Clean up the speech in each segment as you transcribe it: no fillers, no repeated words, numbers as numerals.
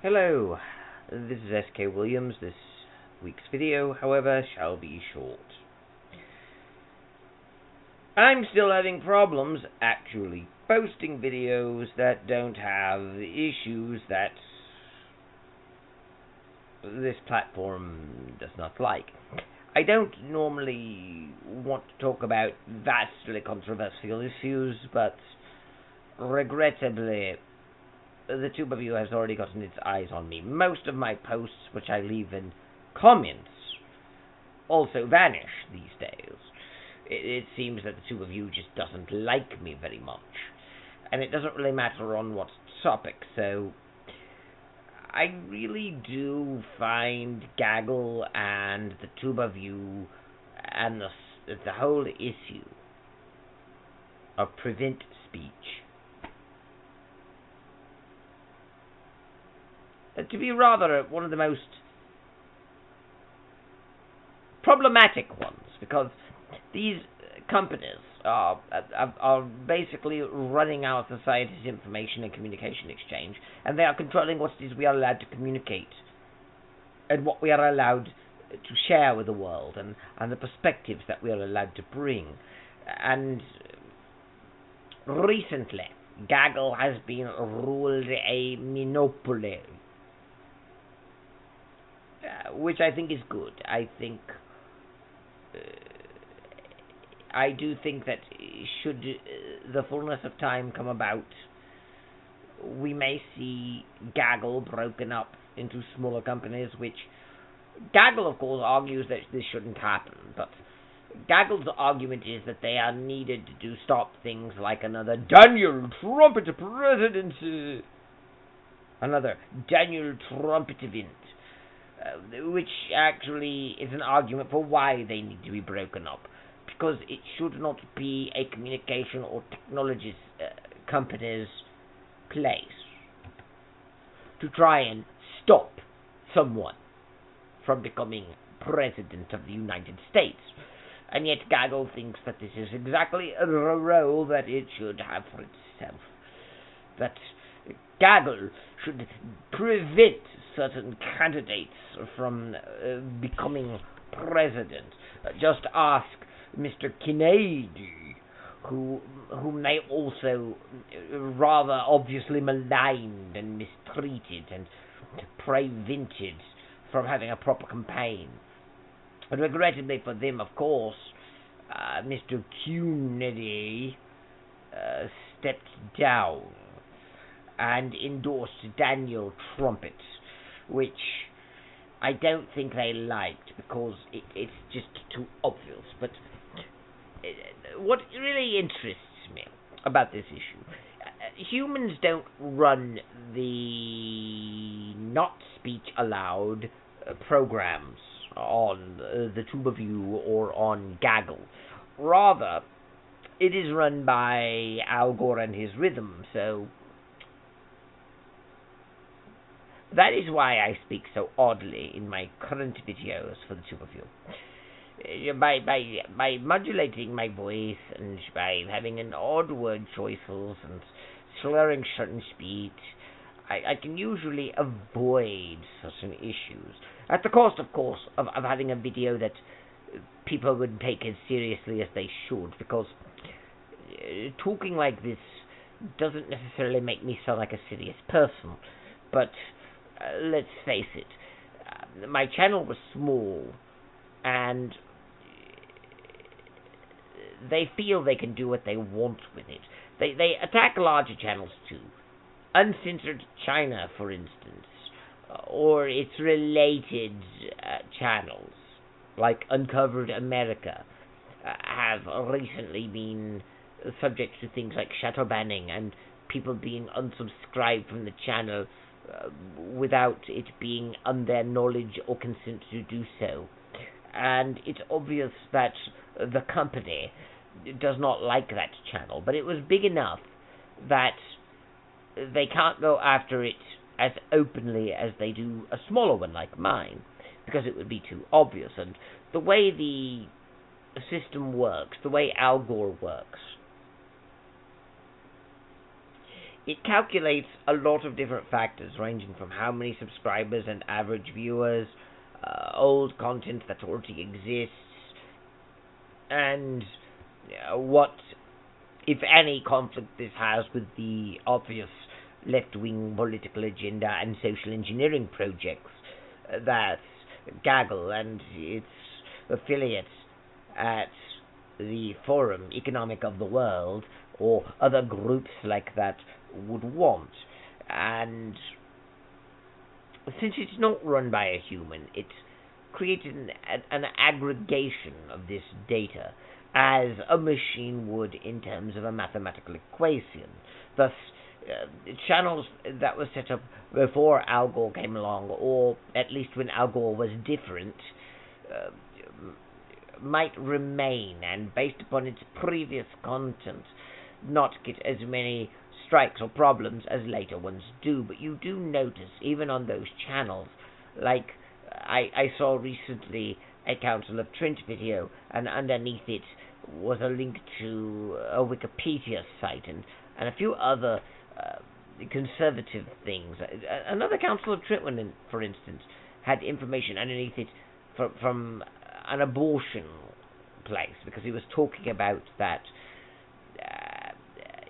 Hello, this is SK Williams. This week's video, however, shall be short. I'm still having problems actually posting videos that don't have the issues that this platform does not like. I don't normally want to talk about vastly controversial issues, but regrettably, the tube of you has already gotten its eyes on me. Most of my posts, which I leave in comments, also vanish these days. It seems that the tube of you just doesn't like me very much. And it doesn't really matter on what topic, so I really do find Gaggle and the tube of you and the whole issue of prevent speech to be rather one of the most problematic ones, because these companies are basically running our society's information and communication exchange, and they are controlling what it is we are allowed to communicate and what we are allowed to share with the world, and the perspectives that we are allowed to bring. And recently, Gaggle has been ruled a monopoly, which I think is good. I do think that should the fullness of time come about, we may see Gaggle broken up into smaller companies, which Gaggle, of course, argues that this shouldn't happen, but Gaggle's argument is that they are needed to stop things like another Daniel Trumpet presidency, another Daniel Trumpet event, which actually is an argument for why they need to be broken up, because it should not be a communication or technologies company's place to try and stop someone from becoming president of the United States. And yet Gaggle thinks that this is exactly a role that it should have for itself. That Gaggle should prevent certain candidates from becoming president. Just ask Mr. Kennedy, whom they also rather obviously maligned and mistreated and prevented from having a proper campaign. But regrettably for them, of course, Mr. Kennedy stepped down and endorsed Daniel Trumpet, which I don't think they liked, because it's just too obvious. But what really interests me about this issue, humans don't run the not speech allowed programs on the tube of you or on Gaggle. Rather, it is run by Gore and his Rhythme, so that is why I speak so oddly in my current videos for the tube of you. By modulating my voice and by having an odd word choices and slurring certain speech, I can usually avoid certain issues, at the cost, of course, of having a video that people would take as seriously as they should, because talking like this doesn't necessarily make me sound like a serious person. But let's face it, my channel was small, and they feel they can do what they want with it. They attack larger channels too. Uncensored China, for instance, or its related channels, like Uncovered America, have recently been subject to things like shadow banning and people being unsubscribed from the channel without it being on their knowledge or consent to do so. And it's obvious that the company does not like that channel, but it was big enough that they can't go after it as openly as they do a smaller one like mine, because it would be too obvious. And the way the system works, the way Gore works, it calculates a lot of different factors, ranging from how many subscribers and average viewers, old content that already exists, and what, if any, conflict this has with the obvious left-wing political agenda and social engineering projects that Gaggle and its affiliates at the Forum Economic of the World, or other groups like that, would want. And since it's not run by a human, it's created an aggregation of this data as a machine would in terms of a mathematical equation. Thus, channels that were set up before Al Gore came along, or at least when Al Gore was different, might remain, and based upon its previous content, not get as many strikes or problems as later ones do. But you do notice, even on those channels, like I saw recently a Council of Trent video, and underneath it was a link to a Wikipedia site and a few other conservative things. Another Council of Trent one, for instance, had information underneath it from an abortion place, because he was talking about that.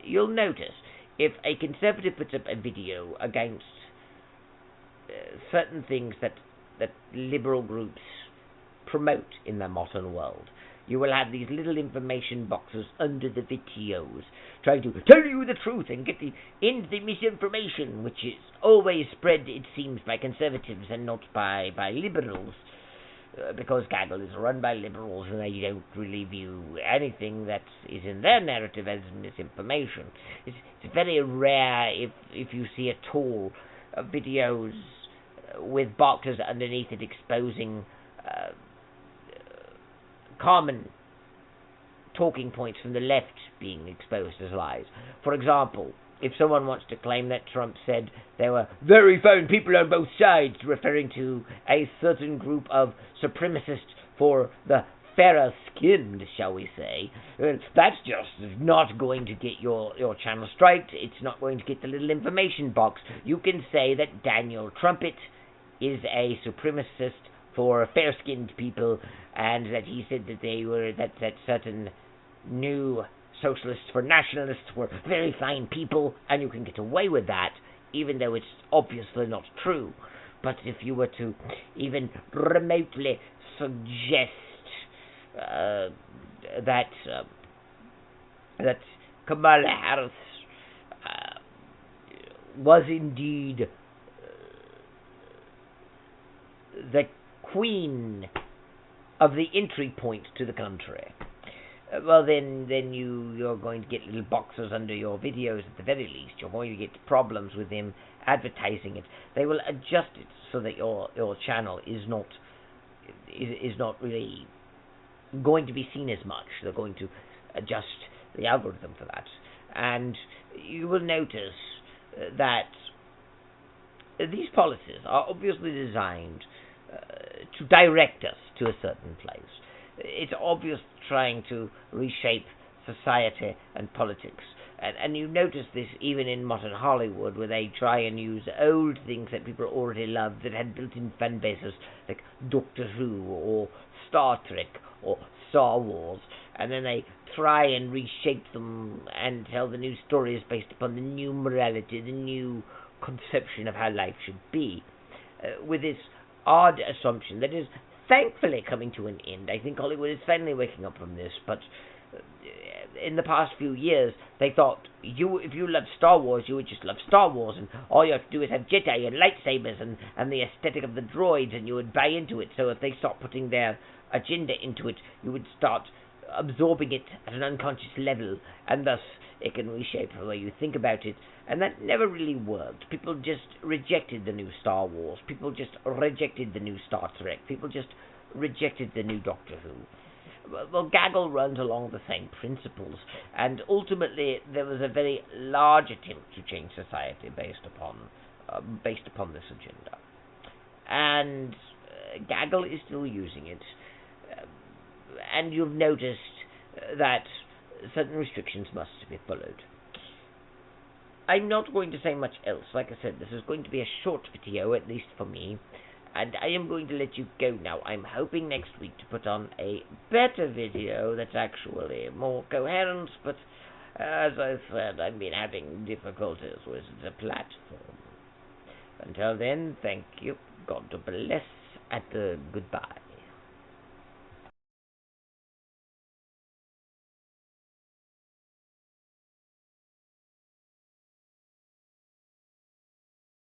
You'll notice, if a conservative puts up a video against certain things that liberal groups promote in the modern world, you will have these little information boxes under the videos trying to tell you the truth and end the misinformation, which is always spread, it seems, by conservatives and not by liberals, because Gaggle is run by liberals and they don't really view anything that is in their narrative as misinformation. It's very rare if you see at all videos with boxes underneath it exposing common talking points from the left being exposed as lies. For example, if someone wants to claim that Trump said there were very fine people on both sides, referring to a certain group of supremacists for the fairer skinned, shall we say, that's just not going to get your channel striked. It's not going to get the little information box. You can say that Daniel Trumpet is a supremacist for fair-skinned people, and that he said that they were that certain new socialists for nationalists were very fine people, and you can get away with that, even though it's obviously not true. But if you were to even remotely suggest that Kamala Harris was indeed the queen of the entry point to the country, well, then you're going to get little boxes under your videos at the very least. You're going to get problems with them advertising it. They will adjust it so that your channel is not really going to be seen as much. They're going to adjust the algorithm for that. And you will notice that these policies are obviously designed to direct us to a certain place. It's obvious trying to reshape society and politics. And you notice this even in modern Hollywood, where they try and use old things that people already loved that had built-in fan bases, like Doctor Who or Star Trek or Star Wars, and then they try and reshape them and tell the new stories based upon the new morality, the new conception of how life should be, with this odd assumption that is thankfully coming to an end. I think Hollywood is finally waking up from this, but in the past few years, they thought if you loved Star Wars, you would just love Star Wars, and all you have to do is have Jedi and lightsabers and the aesthetic of the droids, and you would buy into it. So if they start putting their agenda into it, you would start absorbing it at an unconscious level, and thus it can reshape the way you think about it. And that never really worked. People just rejected the new Star Wars. People just rejected the new Star Trek. People just rejected the new Doctor Who. Well, Gaggle runs along the same principles, and ultimately there was a very large attempt to change society based upon this agenda. And Gaggle is still using it, and you've noticed that certain restrictions must be followed. I'm not going to say much else. Like I said, this is going to be a short video, at least for me. And I am going to let you go now. I'm hoping next week to put on a better video that's actually more coherent, but as I said, I've been having difficulties with the platform. Until then, thank you. God bless, and goodbye.